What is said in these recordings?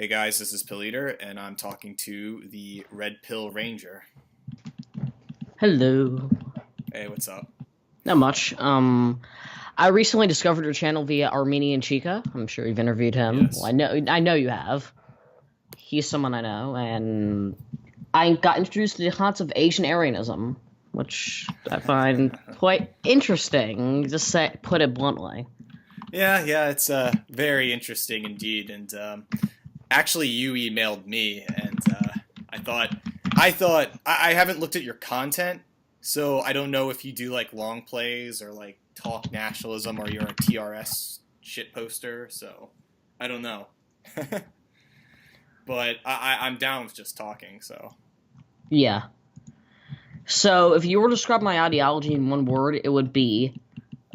Hey guys, this is Pilleater, and I'm talking to the Redpillranger. Hello. Hey, what's up? Not much. I recently discovered your channel via Armenian Chica. I'm sure you've interviewed him. Well, Yes. I know you have. He's someone I know, and I got introduced to the concept of Asian Aryanism, which I find quite interesting, put it bluntly. Yeah, it's very interesting indeed. And actually, you emailed me, and I haven't looked at your content, so I don't know if you do like long plays or like talk nationalism, or you're a TRS shit poster. So I don't know, but I'm down with just talking. So. Yeah. So, if you were to describe my ideology in one word, it would be,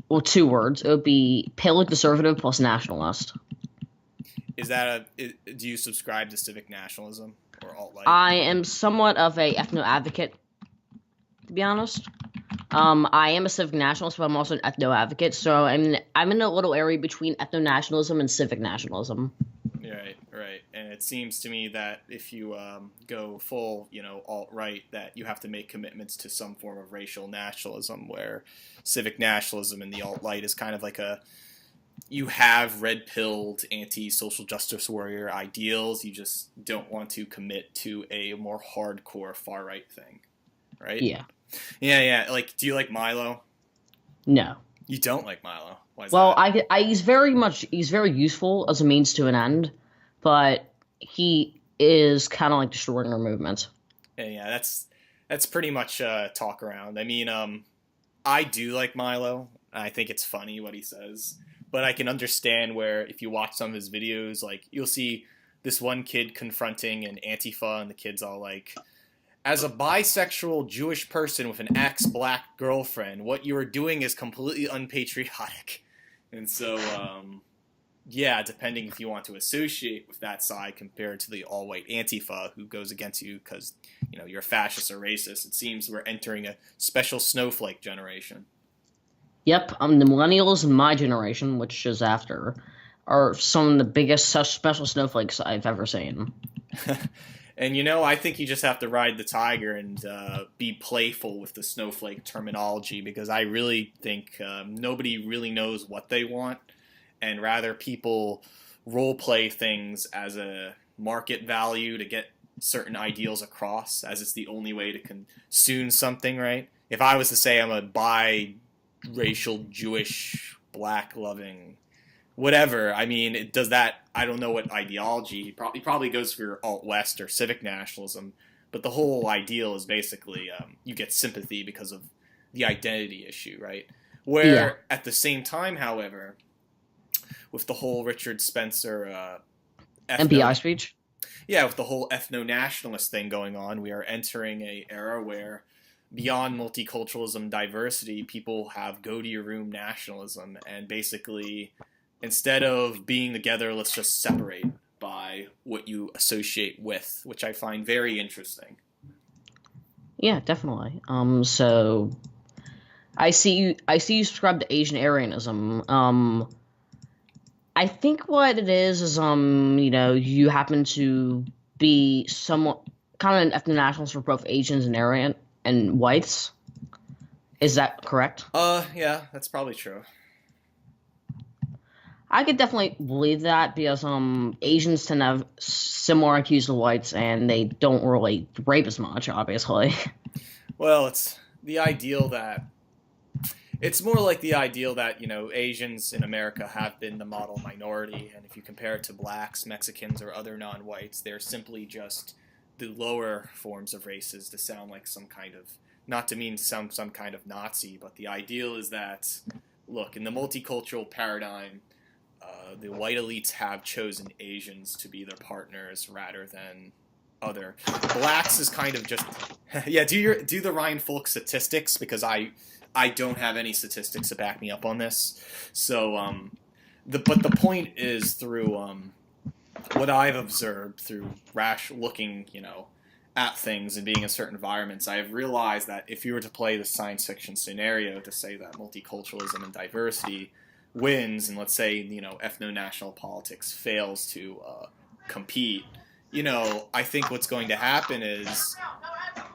well, two words. It would be paleoconservative plus nationalist. Do you subscribe to civic nationalism or alt-right? I am somewhat of a ethno advocate, to be honest. I am a civic nationalist, but I'm also an ethno advocate. So I'm in a little area between ethno nationalism and civic nationalism. Right. And it seems to me that if you go full, alt-right, that you have to make commitments to some form of racial nationalism, where civic nationalism and the alt-right is kind of like you have red-pilled anti-social justice warrior ideals. You just don't want to commit to a more hardcore far-right thing, right? Yeah. Yeah. Like, do you like Milo? No. You don't like Milo. Why is Well, that? he's very useful as a means to an end, but he is kind of like destroying our movement. Yeah, that's pretty much talk around. I mean, I do like Milo. I think it's funny what he says, but I can understand where if you watch some of his videos, like you'll see this one kid confronting an Antifa, and the kid's all like, "As a bisexual Jewish person with an ex-black girlfriend, what you are doing is completely unpatriotic." And so, yeah, depending if you want to associate with that side compared to the all-white Antifa who goes against you because you're a fascist or racist, it seems we're entering a special snowflake generation. Yep, the millennials in my generation, which is after, are some of the biggest such special snowflakes I've ever seen. And I think you just have to ride the tiger and be playful with the snowflake terminology, because I really think nobody really knows what they want, and rather people role play things as a market value to get certain ideals across, as it's the only way to consume something, right? If I was to say I'm a biracial Jewish black loving whatever, I mean, it does that. I don't know what ideology. He probably goes for alt west or civic nationalism, but the whole ideal is basically you get sympathy because of the identity issue, right? Yeah, Where at the same time, however, with the whole Richard Spencer ethno MPI speech. yeah, with the whole ethno nationalist thing going on, we are entering a era where beyond multiculturalism, diversity, people have go to your room nationalism, and basically instead of being together, let's just separate by what you associate with, which I find very interesting. Yeah, definitely. So I see you subscribe to Asian Aryanism. I think what it is you happen to be somewhat kind of an ethno nationalist for both Asians and Aryan and whites. Is that correct? Yeah, that's probably true. I could definitely believe that because Asians tend to have similar IQs to whites and they don't really rape as much, obviously. Well, it's more like the ideal that Asians in America have been the model minority, and if you compare it to blacks, Mexicans, or other non-whites, they're simply just the lower forms of races, to sound like some kind of, not to mean some kind of Nazi, but the ideal is that, look, in the multicultural paradigm, the white elites have chosen Asians to be their partners rather than other blacks. Is kind of just yeah. Do the Ryan Folk statistics, because I don't have any statistics to back me up on this. So the point is, through what I've observed through looking at things and being in certain environments, I have realized that if you were to play the science fiction scenario to say that multiculturalism and diversity wins, and let's say ethno-national politics fails to compete, I think what's going to happen is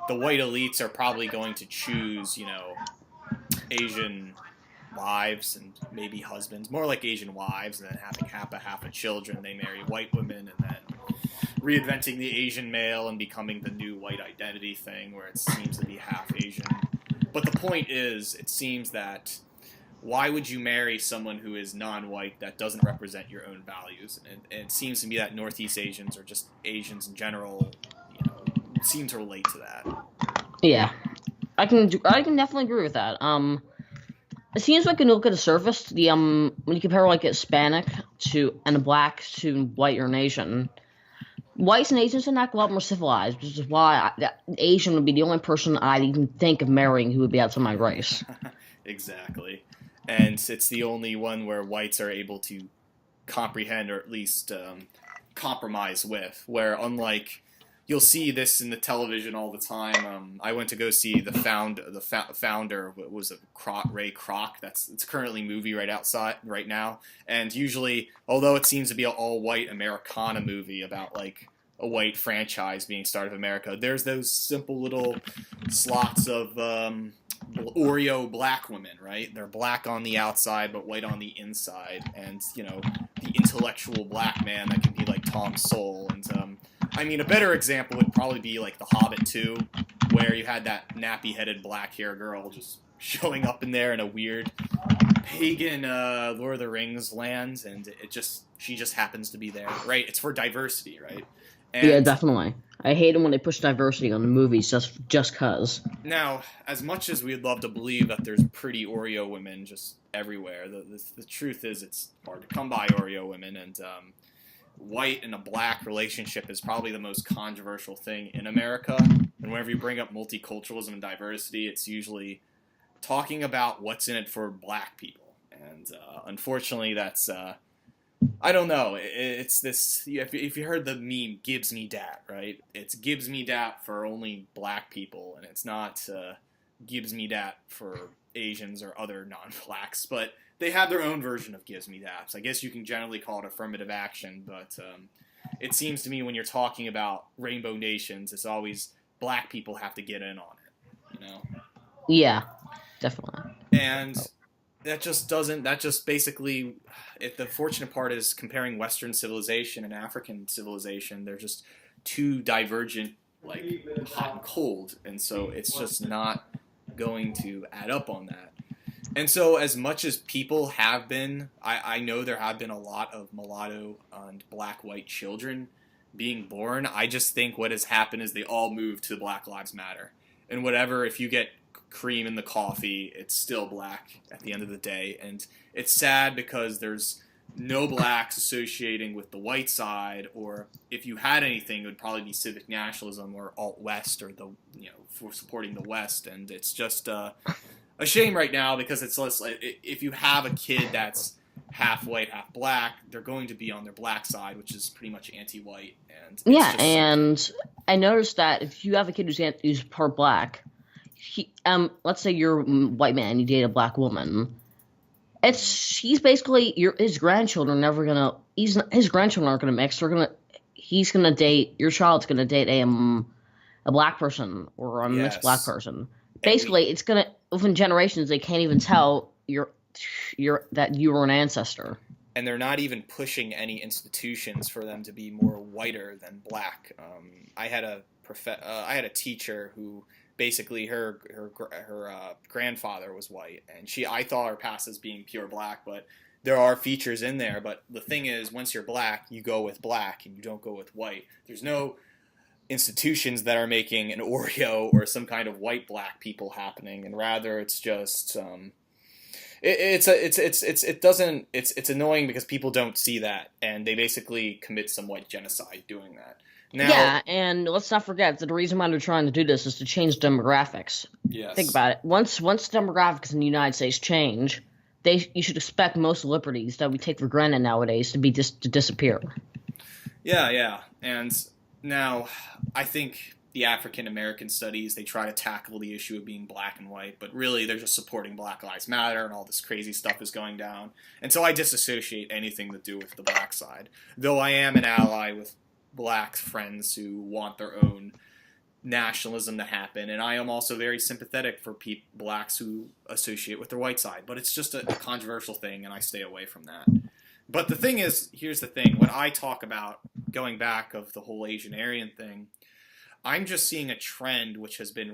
the white elites are probably going to choose, Asian wives and maybe husbands, more like Asian wives, and then having half a children. They marry white women, and then reinventing the Asian male and becoming the new white identity thing, where it seems to be half Asian. But the point is, it seems that why would you marry someone who is non-white that doesn't represent your own values? And it seems to me that Northeast Asians, or just Asians in general, seem to relate to that. Yeah, I can definitely agree with that. It seems like when you look at the surface, when you compare like a Hispanic and a black to white or an Asian, whites and Asians are not a lot more civilized, which is why Asian would be the only person I'd even think of marrying who would be outside my race. Exactly. And it's the only one where whites are able to comprehend, or at least compromise with, where unlike, you'll see this in the television all the time. I went to go see the founder, what was it, Ray Kroc. It's currently movie right now. And usually, although it seems to be an all-white Americana movie about like a white franchise being started in America, there's those simple little slots of Oreo black women, right? They're black on the outside but white on the inside, and the intellectual black man that can be like Tom Sowell. And a better example would probably be like The Hobbit 2, where you had that nappy-headed black-haired girl just showing up in there in a weird pagan Lord of the Rings land, and she just happens to be there, right? It's for diversity, right? And yeah, definitely. I hate it when they push diversity on the movies just cause. Now, as much as we'd love to believe that there's pretty Oreo women just everywhere, the truth is it's hard to come by Oreo women, and white and a black relationship is probably the most controversial thing in America. And whenever you bring up multiculturalism and diversity, it's usually talking about what's in it for black people. And unfortunately, that's... I don't know. It's this. If you heard the meme, "Gibbs me dat," right? It's Gibbs me dat for only black people, and it's not Gibbs me dat for Asians or other non-blacks. But they have their own version of Gibbs me dat. So I guess you can generally call it affirmative action. But it seems to me when you're talking about rainbow nations, it's always black people have to get in on it. Yeah, definitely. And that just basically, the fortunate part is comparing Western civilization and African civilization, they're just too divergent, like hot and cold, and so it's just not going to add up on that. And so as much as people have been, I know there have been a lot of mulatto and black-white children being born, I just think what has happened is they all moved to Black Lives Matter. And whatever, if you get cream in the coffee, it's still black at the end of the day. And it's sad because there's no blacks associating with the white side, or if you had anything, it would probably be civic nationalism or alt-west, or for supporting the West. And it's just a shame right now, because it's less like, if you have a kid that's half white, half black, they're going to be on their black side, which is pretty much anti-white. And yeah, and I noticed that if you have a kid who's part black, let's say you're a white man, you date a black woman. He's basically his grandchildren are never gonna. His grandchildren aren't gonna mix. He's gonna date your child's gonna date a black person or a mixed black person. Basically, it's gonna within generations they can't even tell that you were an ancestor. And they're not even pushing any institutions for them to be more whiter than black. I had a teacher who. Basically, her grandfather was white, and I thought her past as being pure black, but there are features in there. But the thing is, once you're black, you go with black, and you don't go with white. There's no institutions that are making an Oreo or some kind of white black people happening, and rather it's just it's annoying because people don't see that, and they basically commit some white genocide doing that. Now, yeah, and let's not forget that the reason why they're trying to do this is to change demographics. Yes. Think about it. Once demographics in the United States change, you should expect most liberties that we take for granted nowadays to disappear. Yeah, and now I think the African American studies, they try to tackle the issue of being black and white, but really they're just supporting Black Lives Matter and all this crazy stuff is going down. And so I disassociate anything to do with the black side, though I am an ally with black friends who want their own nationalism to happen, and I am also very sympathetic for blacks who associate with their white side, but it's just a controversial thing, and I stay away from that. But the thing is, here's the thing, when I talk about going back of the whole Asian Aryan thing, I'm just seeing a trend which has been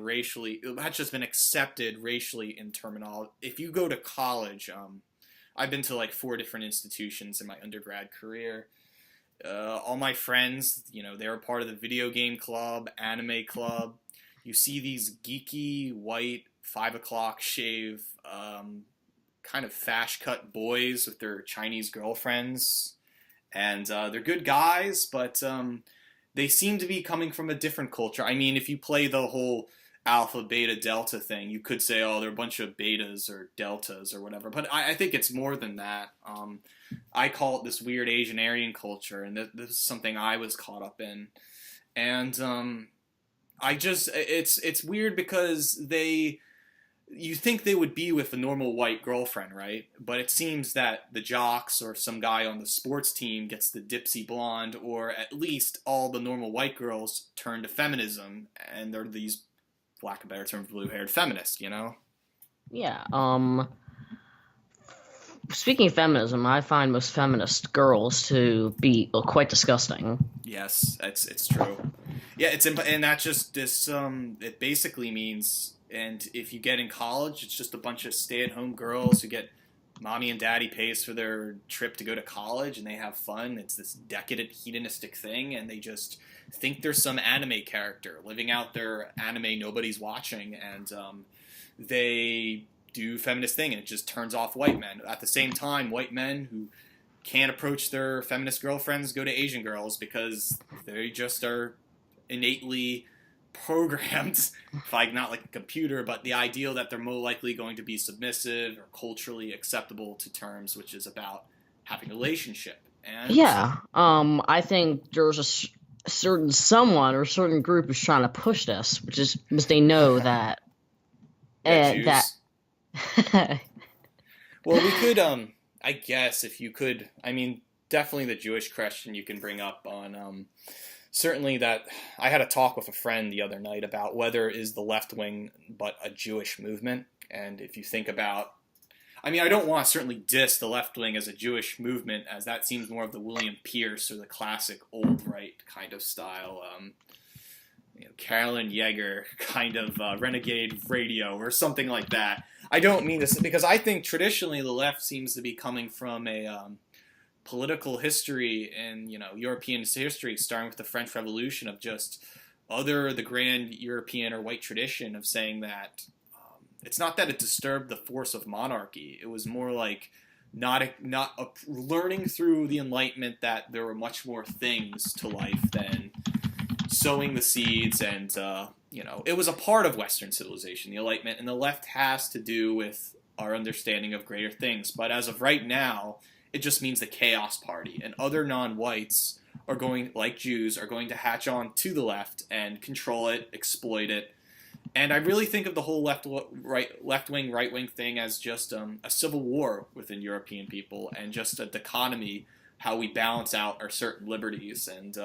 accepted racially in terminology. If you go to college, I've been to like 4 different institutions in my undergrad career. All my friends, they were part of the video game club, anime club. You see these geeky, white, 5 o'clock shave, kind of fash cut boys with their Chinese girlfriends. And they're good guys, but they seem to be coming from a different culture. I mean, if you play the whole alpha, beta, delta thing, you could say, oh, they're a bunch of betas or deltas or whatever. But I think it's more than that. I call it this weird Asian Aryan culture, and this is something I was caught up in. And it's weird because you think they would be with a normal white girlfriend, right? But it seems that the jocks or some guy on the sports team gets the dipsy blonde, or at least all the normal white girls turn to feminism, and they're these, for lack of a better term, blue-haired feminists, Yeah. Speaking of feminism, I find most feminist girls to be quite disgusting. Yes, it's true. Yeah, and that's just this. It basically means, and if you get in college, it's just a bunch of stay-at-home girls who get mommy and daddy pays for their trip to go to college, and they have fun. It's this decadent, hedonistic thing, and they just think they're some anime character living out their anime nobody's watching, and they do feminist thing, and it just turns off white men. At the same time, white men who can't approach their feminist girlfriends go to Asian girls because they just are innately programmed, not like a computer, but the ideal that they're more likely going to be submissive or culturally acceptable to terms, which is about having a relationship. And yeah, I think there's a certain someone or a certain group who's trying to push this, which is because they know that well, we could, I guess, if you could, I mean, definitely the Jewish question you can bring up on, certainly that, I had a talk with a friend the other night about whether is the left wing but a Jewish movement, and if you think about, I mean, I don't want to certainly diss the left wing as a Jewish movement, as that seems more of the William Pierce or the classic old right kind of style, Carolyn Yeager kind of renegade radio or something like that. I don't mean this because I think traditionally the left seems to be coming from a political history and European history, starting with the French Revolution, of just the grand European or white tradition of saying that it's not that it disturbed the force of monarchy. It was more like learning through the Enlightenment that there were much more things to life than sowing the seeds, and it was a part of Western civilization, the Enlightenment, and the left has to do with our understanding of greater things. But as of right now, it just means the Chaos Party, and other non-whites are going, like Jews, are going to hatch on to the left and control it, exploit it. And I really think of the whole left-wing, right-wing thing as just a civil war within European people, and just a dichotomy, how we balance out our certain liberties. And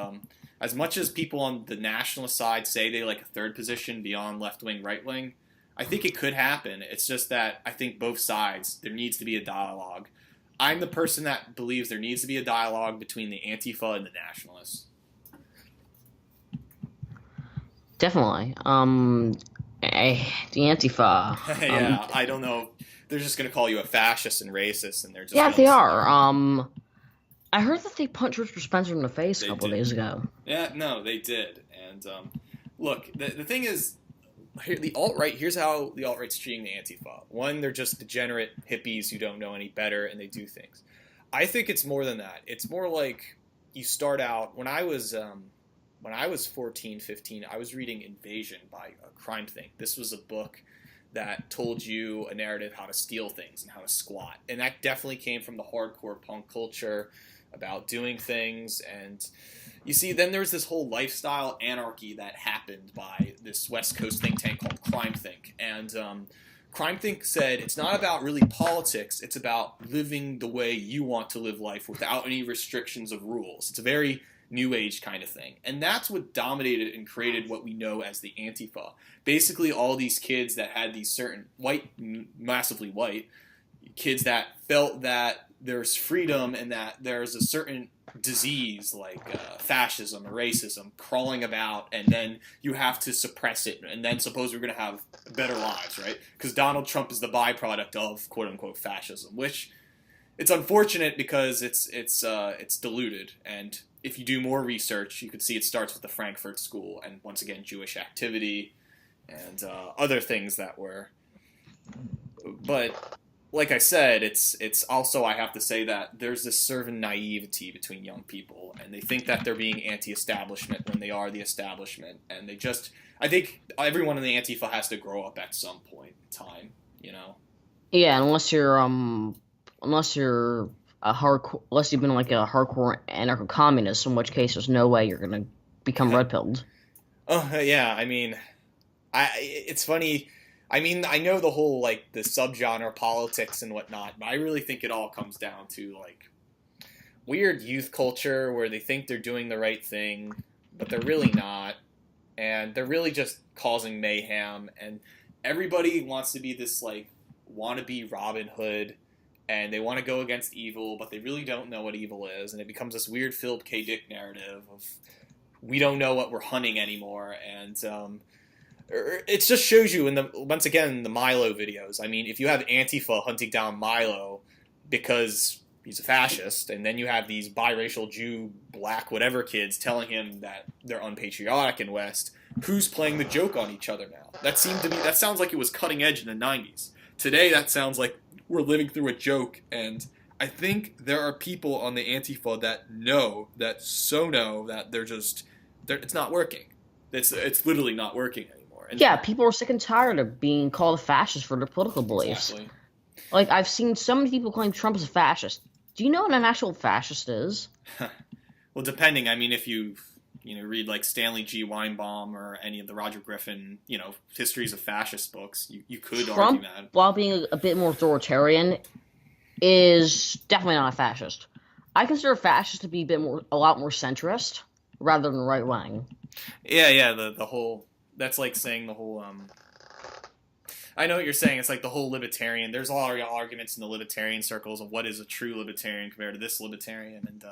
as much as people on the nationalist side say they like a third position beyond left-wing, right-wing, I think it could happen. It's just that I think both sides, there needs to be a dialogue. I'm the person that believes there needs to be a dialogue between the Antifa and the nationalists. Definitely. The Antifa. Yeah, I don't know. They're just going to call you a fascist and racist, and they're just... Yeah, they are. I heard that they punched Richard Spencer in the face a couple of days ago. Yeah, no, they did. And look, the thing is, the alt-right, here's how the alt-right's treating the Antifa. One, they're just degenerate hippies who don't know any better, and they do things. I think it's more than that. It's more like you start out, when I was 14, 15, I was reading Invasion by Crime Think. This was a book that told you a narrative how to steal things and how to squat. And that definitely came from the hardcore punk culture. about doing things. And you see, then there's this whole lifestyle anarchy that happened by this West Coast think tank called Crime Think. And Crime Think said it's not about really politics, it's about living the way you want to live life without any restrictions of rules. It's a very new age kind of thing. And that's what dominated and created what we know as the Antifa. Basically, all these kids that had these certain massively white kids that felt that there's freedom and that there's a certain disease like fascism or racism crawling about, and then you have to suppress it, and then suppose we're going to have better lives, right? Because Donald Trump is the byproduct of quote-unquote fascism, which it's unfortunate because it's diluted. And if you do more research, you could see it starts with the Frankfurt School and, once again, Jewish activity and other things that were... But like I said, it's also, I have to say that there's this certain naivety between young people, and they think that they're being anti-establishment when they are the establishment, and they just... I think everyone in the Antifa has to grow up at some point in time, you know? Yeah, unless you're unless you've been like a hardcore anarcho-communist, in which case there's no way you're gonna become red-pilled. Oh, yeah, I mean, it's funny. I mean, I know the whole, like, the subgenre politics and whatnot, but I really think it all comes down to, like, weird youth culture where they think they're doing the right thing, but they're really not, and they're really just causing mayhem, and everybody wants to be this, like, wannabe Robin Hood, and they want to go against evil, but they really don't know what evil is, and it becomes this weird Philip K. Dick narrative of we don't know what we're hunting anymore, and it just shows you once again the Milo videos. I mean, if you have Antifa hunting down Milo because he's a fascist, and then you have these biracial Jew, black, whatever kids telling him that they're unpatriotic in West, who's playing the joke on each other now? That sounds like it was cutting edge in the 90s. Today, that sounds like we're living through a joke, and I think there are people on the Antifa that know that it's not working. It's literally not working anymore. And yeah, people are sick and tired of being called fascists for their political beliefs. Exactly. Like, I've seen so many people claim Trump is a fascist. Do you know what an actual fascist is? Well, depending. I mean, if you read like Stanley G. Weinbaum or any of the Roger Griffin, histories of fascist books, you could argue that. While being a bit more authoritarian, is definitely not a fascist. I consider fascist to be a lot more centrist rather than right wing. Yeah. The whole, that's like saying the whole. I know what you're saying. It's like the whole libertarian. There's a lot of arguments in the libertarian circles of what is a true libertarian compared to this libertarian, and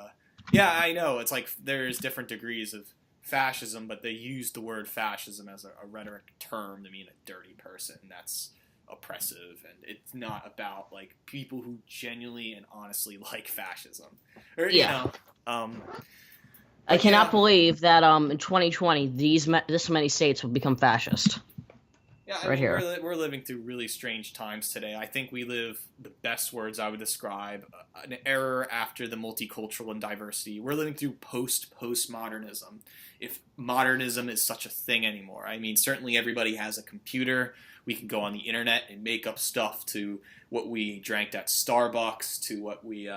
yeah, I know. It's like there's different degrees of fascism, but they use the word fascism as a rhetoric term to mean a dirty person that's oppressive, and it's not about like people who genuinely and honestly like fascism. Or, I cannot believe that in 2020 this many states will become fascist. Yeah, I mean, we're living through really strange times today. I think we live, the best words I would describe, an era after the multicultural and diversity. We're living through postmodernism, if modernism is such a thing anymore. I mean, certainly everybody has a computer. We can go on the internet and make up stuff to what we drank at Starbucks, to what we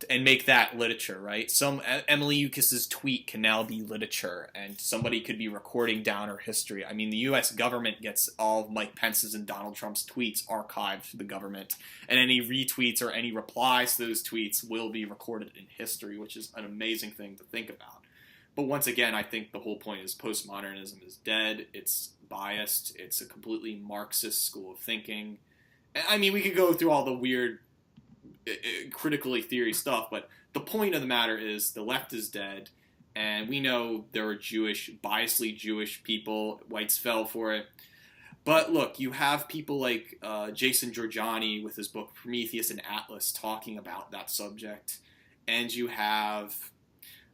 and make that literature, right? Some Emily Eukis's tweet can now be literature, and somebody could be recording down her history. I mean, the U.S. government gets all of Mike Pence's and Donald Trump's tweets archived to the government, and any retweets or any replies to those tweets will be recorded in history, which is an amazing thing to think about. But once again, I think the whole point is postmodernism is dead. It's biased. It's a completely Marxist school of thinking. I mean, we could go through all the weird critically theory stuff, but the point of the matter is the left is dead, and we know there are biasly Jewish people. Whites fell for it. But look, you have people like Jason Giorgiani with his book Prometheus and Atlas talking about that subject, and you have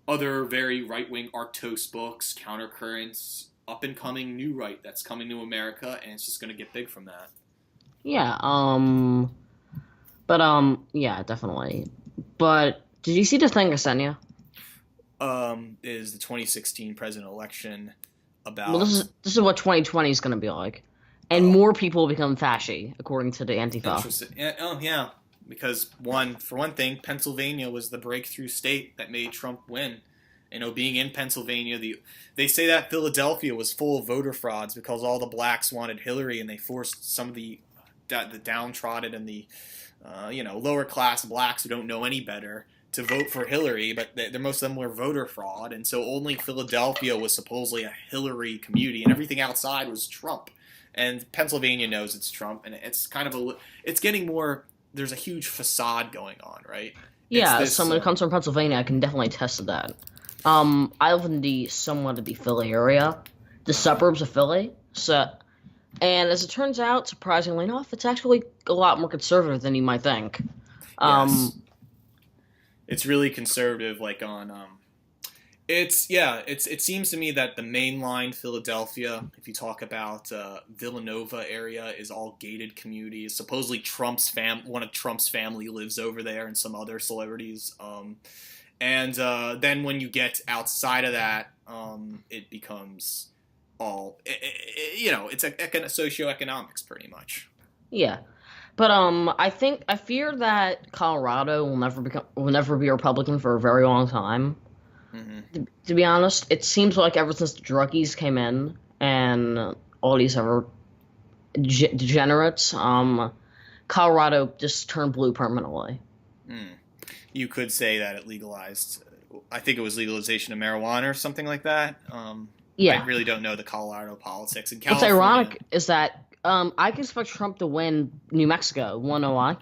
other very right-wing Arctos books, Countercurrents, up-and-coming new right that's coming to America, and it's just going to get big from that. Yeah, yeah, definitely. But did you see the thing I sent you? Is the 2016 president election about... Well, this is what 2020 is going to be like. And more people will become fasci, according to the Antifa. Interesting. Yeah, because for one thing, Pennsylvania was the breakthrough state that made Trump win. Being in Pennsylvania, they say that Philadelphia was full of voter frauds because all the blacks wanted Hillary, and they forced some of the downtrodden and the lower class blacks who don't know any better to vote for Hillary, but most of them were voter fraud, and so only Philadelphia was supposedly a Hillary community, and everything outside was Trump. And Pennsylvania knows it's Trump, and it's kind of it's getting more. There's a huge facade going on, right? Yeah, someone who comes from Pennsylvania, I can definitely attest to that. I live in somewhat of the Philly area, the suburbs of Philly. And as it turns out, surprisingly enough, it's actually a lot more conservative than you might think. Yes. It's really conservative, like on it seems to me that the mainline Philadelphia, if you talk about Villanova area, is all gated communities. Supposedly one of Trump's family lives over there, and some other celebrities. And then when you get outside of that, it becomes all it's socioeconomics pretty much. Yeah. But I fear that Colorado will never be a Republican for a very long time. Mm-hmm. To be honest, it seems like ever since the druggies came in and all these other degenerates, Colorado just turned blue permanently. You could say that it legalized. I think it was legalization of marijuana or something like that. Yeah, I really don't know the Colorado politics in California. What's ironic is that I can expect Trump to win New Mexico. Wanna know why?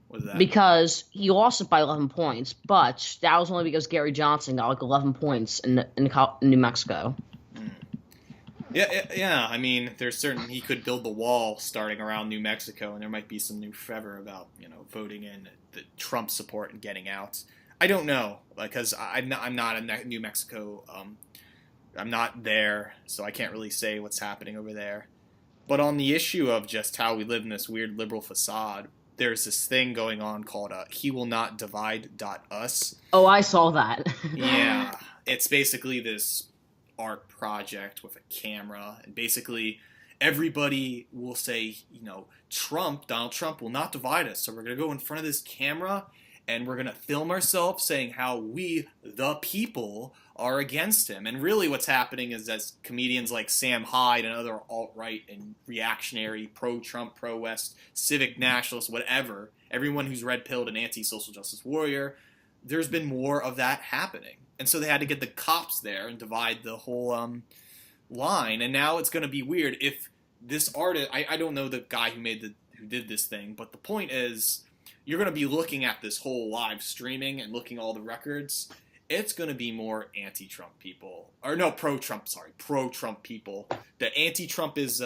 What is that? Because he lost it by 11 points, but that was only because Gary Johnson got like 11 points in New Mexico. Yeah. I mean, he could build the wall starting around New Mexico, and there might be some new fervor about voting in the Trump support and getting out. I don't know, because I'm not in New Mexico. I'm not there, so I can't really say what's happening over there. But on the issue of just how we live in this weird liberal facade, there's this thing going on called He Will Not Divide.us. Oh, I saw that. Yeah. It's basically this art project with a camera, and basically everybody will say, Donald Trump will not divide us, so we're going to go in front of this camera and we're going to film ourselves saying how we, the people, are against him. And really what's happening is that comedians like Sam Hyde and other alt-right and reactionary, pro-Trump, pro-West, civic nationalists, whatever, everyone who's red-pilled and anti-social justice warrior, there's been more of that happening. And so they had to get the cops there and divide the whole line. And now it's going to be weird if this artist, I don't know the guy who did this thing, but the point is you're going to be looking at this whole live streaming and looking at all the records. It's going to be more anti-Trump people. Or no, pro-Trump people. The anti-Trump is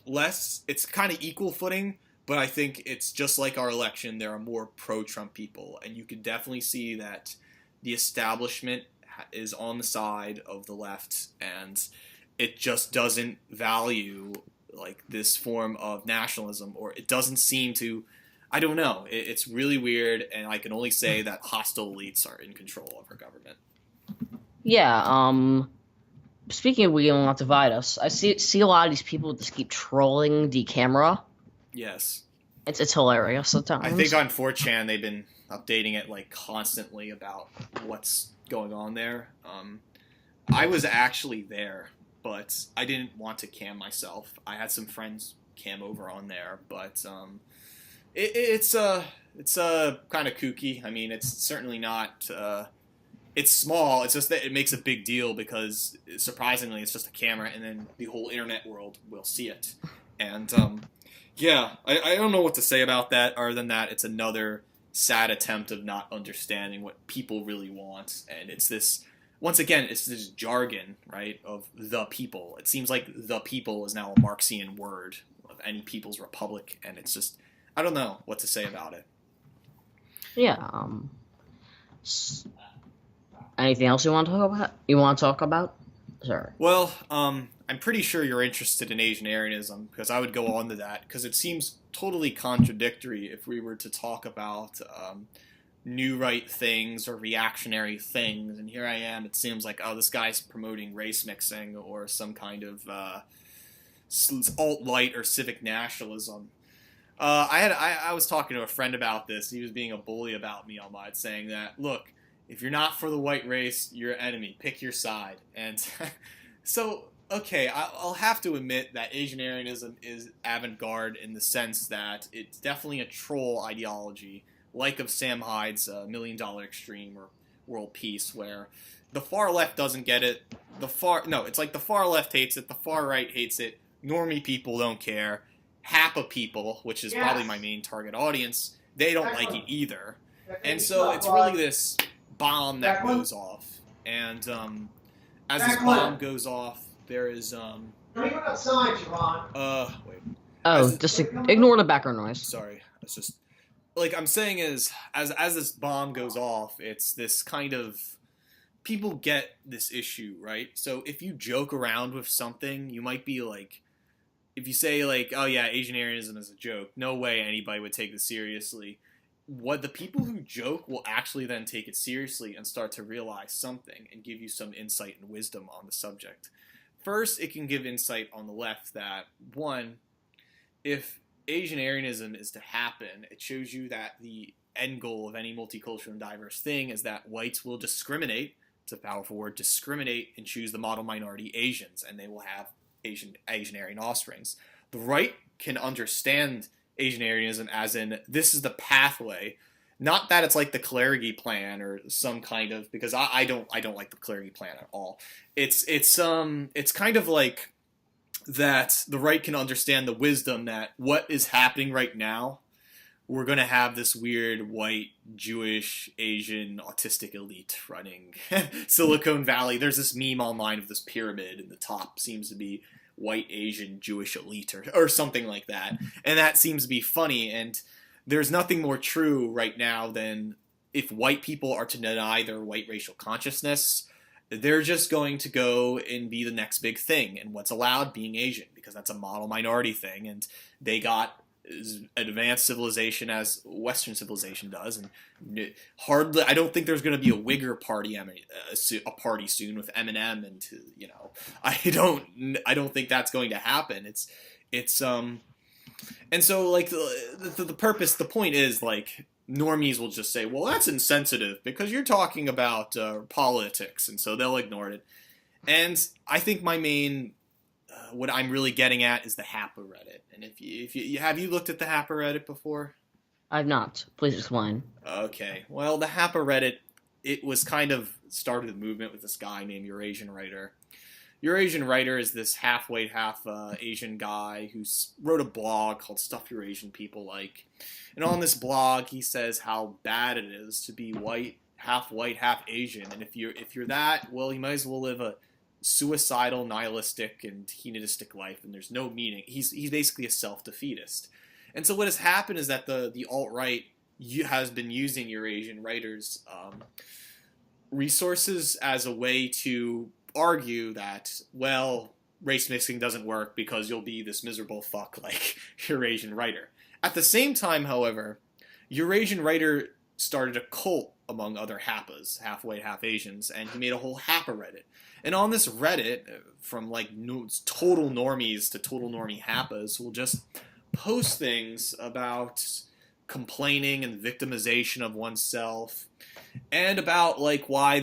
less, it's kind of equal footing, but I think it's just like our election, there are more pro-Trump people. And you can definitely see that the establishment is on the side of the left, and it just doesn't value like this form of nationalism, or it doesn't seem to. I don't know. It's really weird, and I can only say that hostile elites are in control of our government. Yeah. Speaking of We Will Not Divide Us, I see a lot of these people just keep trolling the camera. Yes. It's hilarious sometimes. I think on 4chan they've been updating it like constantly about what's going on there. I was actually there, but I didn't want to cam myself. I had some friends cam over on there, but it's kind of kooky. I mean, it's certainly not. It's small. It's just that it makes a big deal because surprisingly, it's just a camera, and then the whole internet world will see it. And yeah, I don't know what to say about that. Other than that, it's another sad attempt of not understanding what people really want, and it's this. Once again, it's this jargon, right, of the people. It seems like the people is now a Marxian word of any people's republic, and it's just, I don't know what to say about it. Yeah. Anything else you want to talk about? Sorry. Well, I'm pretty sure you're interested in Asian Aryanism, because I would go on to that, because it seems totally contradictory if we were to talk about new right things or reactionary things, and here I am, it seems like, oh, this guy's promoting race mixing or some kind of alt-right or civic nationalism. I was talking to a friend about this. He was being a bully about me on mine, saying that, look, if you're not for the white race, you're an enemy. Pick your side. And so, okay, I'll have to admit that Asianarianism is avant-garde in the sense that it's definitely a troll ideology, like of Sam Hyde's $1 Million Extreme or World Peace, where the far left doesn't get it. It's like the far left hates it, the far right hates it. Normie people don't care. HAPA people, which is probably my main target audience, they don't like it either. And so it's really this bomb that goes off. And as this bomb goes off, there is Don't even outside, Javon. wait. Oh, just ignore the background noise. Sorry, it's just like I'm saying is as this bomb goes off, it's this kind of people get this issue, right? So if you joke around with something, you might be like, if you say like, oh yeah, Asianarianism is a joke, no way anybody would take this seriously. What the people who joke will actually then take it seriously and start to realize something and give you some insight and wisdom on the subject. First, it can give insight on the left that, one, if Asianarianism is to happen, it shows you that the end goal of any multicultural and diverse thing is that whites will discriminate, it's a powerful word, discriminate and choose the model minority Asians, and they will have Asianarian offsprings. The right can understand Asianarianism as in this is the pathway, not that it's like the Kalergi plan or some kind of, because I don't like the Kalergi plan at all. It's kind of like that the right can understand the wisdom that what is happening right now, we're going to have this weird white, Jewish, Asian, autistic elite running Silicon Valley. There's this meme online of this pyramid, and the top seems to be white, Asian, Jewish elite or something like that. And that seems to be funny, and there's nothing more true right now than if white people are to deny their white racial consciousness, they're just going to go and be the next big thing. And what's allowed? Being Asian, because that's a model minority thing, and they got as advanced civilization as Western civilization does, and hardly. I don't think there's going to be a Wigger party, a party soon with Eminem, and I don't think that's going to happen. And so like the point is like normies will just say, well, that's insensitive because you're talking about politics, and so they'll ignore it. And I think my main what I'm really getting at is the HAPA Reddit. And if you have you looked at the HAPA Reddit before? I've not. Please explain. Okay. Well, the HAPA Reddit, it was kind of started a movement with this guy named Eurasian Writer. Eurasian Writer is this half white, half Asian guy who wrote a blog called Stuff Your Asian People Like. And on this blog, he says how bad it is to be white, half Asian. And if you're that, well, you might as well live a suicidal, nihilistic, and hedonistic life, and there's no meaning. He's basically a self-defeatist. And so what has happened is that the alt-right has been using Eurasian Writers' resources as a way to argue that, well, race mixing doesn't work because you'll be this miserable fuck like Eurasian Writer. At the same time, however, Eurasian Writer started a cult among other HAPAs, half white, half Asians, and he made a whole HAPA Reddit. And on this Reddit, from like total normies to total normie HAPAs, will just post things about complaining and victimization of oneself, and about like why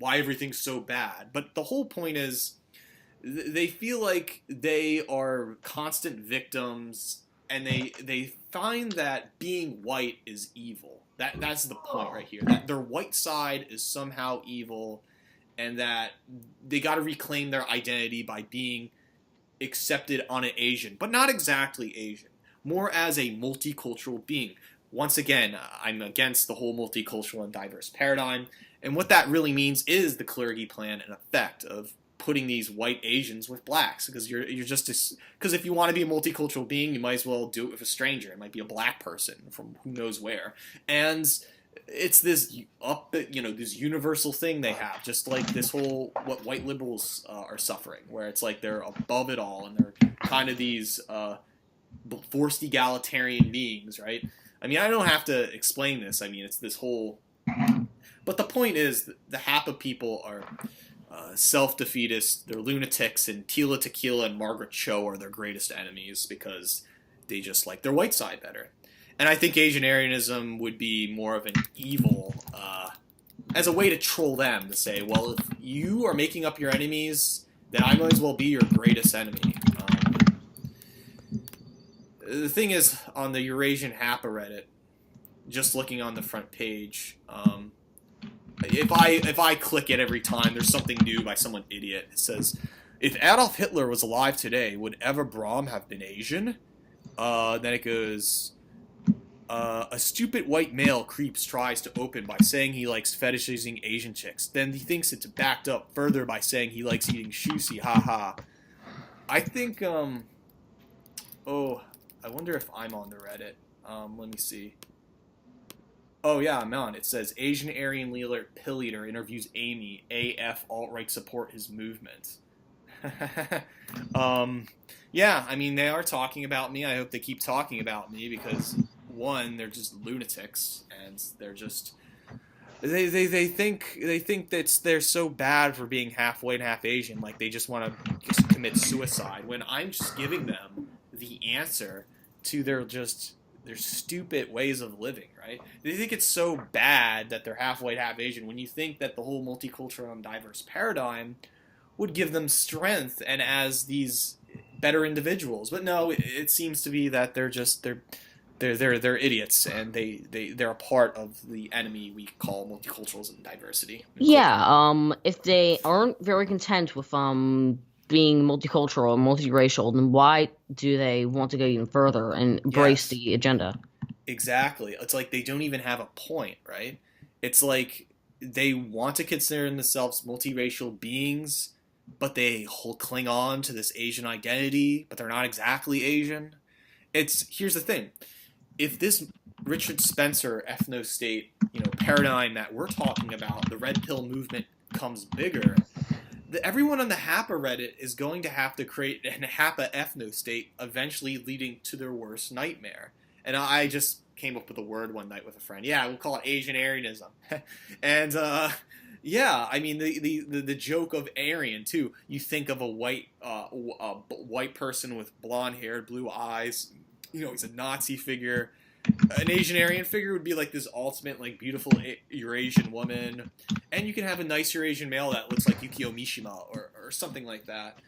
everything's so bad. But the whole point is, they feel like they are constant victims, and they find that being white is evil. That's the point right here. That their white side is somehow evil, and that they got to reclaim their identity by being accepted on an Asian, but not exactly Asian, more as a multicultural being. Once again, I'm against the whole multicultural and diverse paradigm, and what that really means is the Kalergi plan in effect of putting these white Asians with blacks, because because if you want to be a multicultural being, you might as well do it with a stranger. It might be a black person from who knows where, and it's this this universal thing they have, just like this whole what white liberals are suffering, where it's like they're above it all and they're kind of these forced egalitarian beings, right? I mean, I don't have to explain this. I mean, it's this whole. But the point is, the HAPA people are self-defeatists. They're lunatics, and Tila Tequila and Margaret Cho are their greatest enemies because they just like their white side better. And I think Asianarianism would be more of an evil, as a way to troll them, to say, well, if you are making up your enemies, then I might as well be your greatest enemy. The thing is, on the Eurasian Happa Reddit, just looking on the front page, if I click it every time, there's something new by someone idiot. It says, if Adolf Hitler was alive today, would Eva Braun have been Asian? Then it goes, a stupid white male creeps tries to open by saying he likes fetishizing Asian chicks. Then he thinks it's backed up further by saying he likes eating sushi. Haha. I think, oh, I wonder if I'm on the Reddit. Let me see. Oh yeah, I'm on. It says Asian Aryan leader Pilleater interviews Amy. AF alt-right support his movement. Yeah, I mean, they are talking about me. I hope they keep talking about me because, one, they're just lunatics, and they're just they think that they're so bad for being half white, half Asian, like they just want to just commit suicide. When I'm just giving them the answer to their stupid ways of living, right? They think it's so bad that they're half white, half Asian. When you think that the whole multicultural and diverse paradigm would give them strength and as these better individuals, but no, it seems to be that they're idiots, and they're a part of the enemy we call multiculturalism and diversity. Yeah, if they aren't very content with being multicultural and multiracial, then why do they want to go even further and embrace the agenda? Exactly. It's like they don't even have a point, right? It's like they want to consider themselves multiracial beings, but they cling on to this Asian identity, but they're not exactly Asian. Here's the thing. If this Richard Spencer ethno-state, paradigm that we're talking about, the red pill movement, comes bigger, everyone on the Happa Reddit is going to have to create an Happa ethno-state, eventually leading to their worst nightmare. And I just came up with a word one night with a friend. Yeah, we'll call it Asianarianism. And yeah, I mean the joke of Aryan too. You think of a white person with blonde hair, blue eyes. He's a Nazi figure. An Asian Aryan figure would be like this ultimate, like, beautiful Eurasian woman, and you can have a nice Eurasian male that looks like Yukio Mishima or something like that.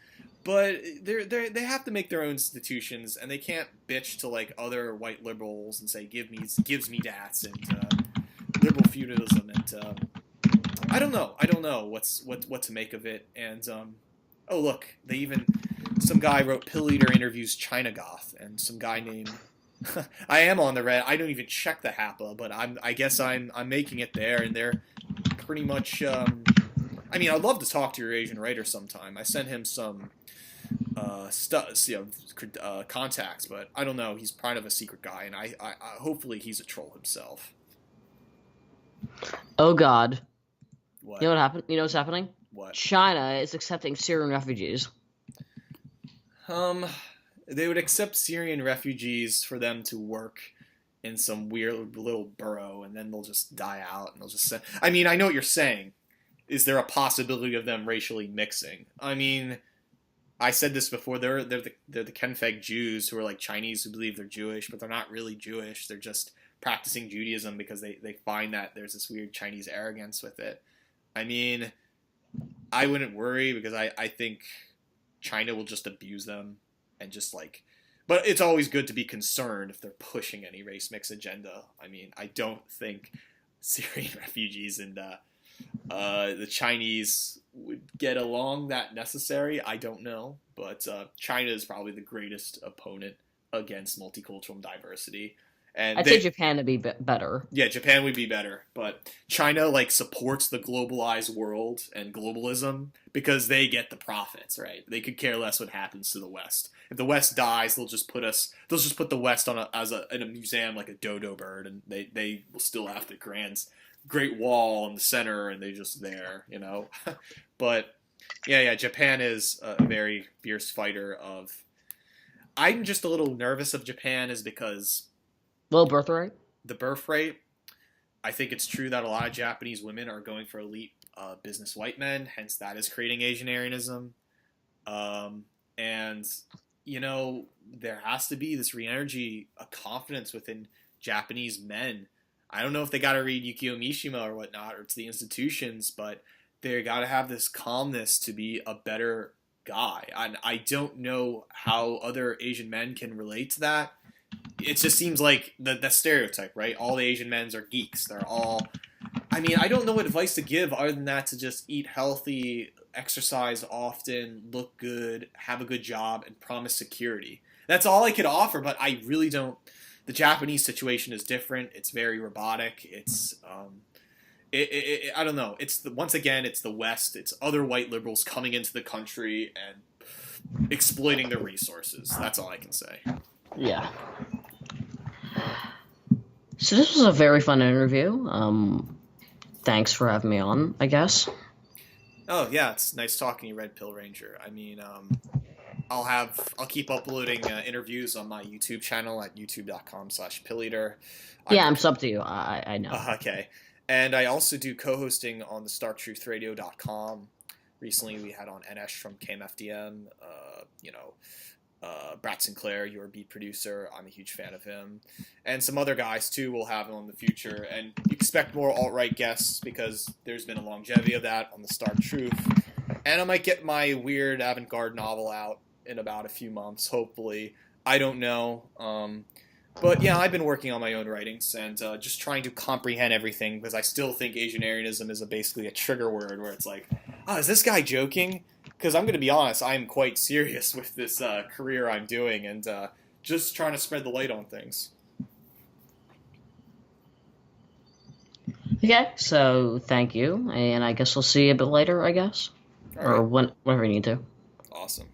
But they have to make their own institutions, and they can't bitch to like other white liberals and say gives me dats and liberal feudalism, and I don't know what to make of it. And oh look, some guy wrote Pilleater interviews China Goth, and some guy named I am on the Reddit. I don't even check the Happa, but I guess I'm making it there, and they're pretty much. I mean, I'd love to talk to your Asian writer sometime. I sent him some contacts, but I don't know. He's kind of a secret guy, and I hopefully he's a troll himself. Oh God! What? You know what happened? You know what's happening? What? China is accepting Syrian refugees. They would accept Syrian refugees for them to work in some weird little burrow, and then they'll just die out, and they'll just say... I mean, I know what you're saying. Is there a possibility of them racially mixing? I mean, I said this before. They're the Kenfeg Jews who are like Chinese who believe they're Jewish, but they're not really Jewish. They're just practicing Judaism because they find that there's this weird Chinese arrogance with it. I mean, I wouldn't worry because I think China will just abuse them and just like... But it's always good to be concerned if they're pushing any race mix agenda. I mean, I don't think Syrian refugees and the Chinese would get along that necessary. I don't know. But China is probably the greatest opponent against multicultural diversity. And I'd say Japan would be better. Yeah, Japan would be better. But China like supports the globalized world and globalism because they get the profits, right? They could care less what happens to the West. If the West dies, they'll just put the West in a museum like a dodo bird, and they will still have the Great Wall in the center, and they just there, But yeah, Japan is a very fierce fighter of. I'm just a little nervous of Japan is because. Low birth rate? The birth rate. I think it's true that a lot of Japanese women are going for elite business white men, hence that is creating Asianarianism. And there has to be this re-energy, a confidence within Japanese men. I don't know if they got to read Yukio Mishima or whatnot, or it's the institutions, but they got to have this calmness to be a better guy. And I don't know how other Asian men can relate to that. It just seems like the stereotype, right? All the Asian men are geeks. They're all... I mean, I don't know what advice to give other than that, to just eat healthy, exercise often, look good, have a good job, and promise security. That's all I could offer, but I really don't... The Japanese situation is different. It's very robotic. It's... I don't know. Once again, it's the West. It's other white liberals coming into the country and exploiting their resources. That's all I can say. Yeah. So this was a very fun interview. Thanks for having me on, I guess. Oh yeah, it's nice talking to you, Redpillranger. I mean, I'll keep uploading interviews on my YouTube channel at youtube.com/Pilleater. Yeah, I'm sub to you. I know. Okay. And I also do co-hosting on the StarkTruthRadio.com. Recently, we had on NS from KMFDM, Brad Sinclair, your beat producer. I'm a huge fan of him. And some other guys, too, we'll have on in the future. And you expect more alt-right guests because there's been a longevity of that on the Stark Truth. And I might get my weird avant-garde novel out in about a few months, hopefully. I don't know. But yeah, I've been working on my own writings and just trying to comprehend everything, because I still think Asianarianism is basically a trigger word where it's like, oh, is this guy joking? Because I'm going to be honest, I am quite serious with this career I'm doing, and just trying to spread the light on things. Okay, so thank you, and I guess we'll see you a bit later, I guess. All right. Or whenever you need to. Awesome.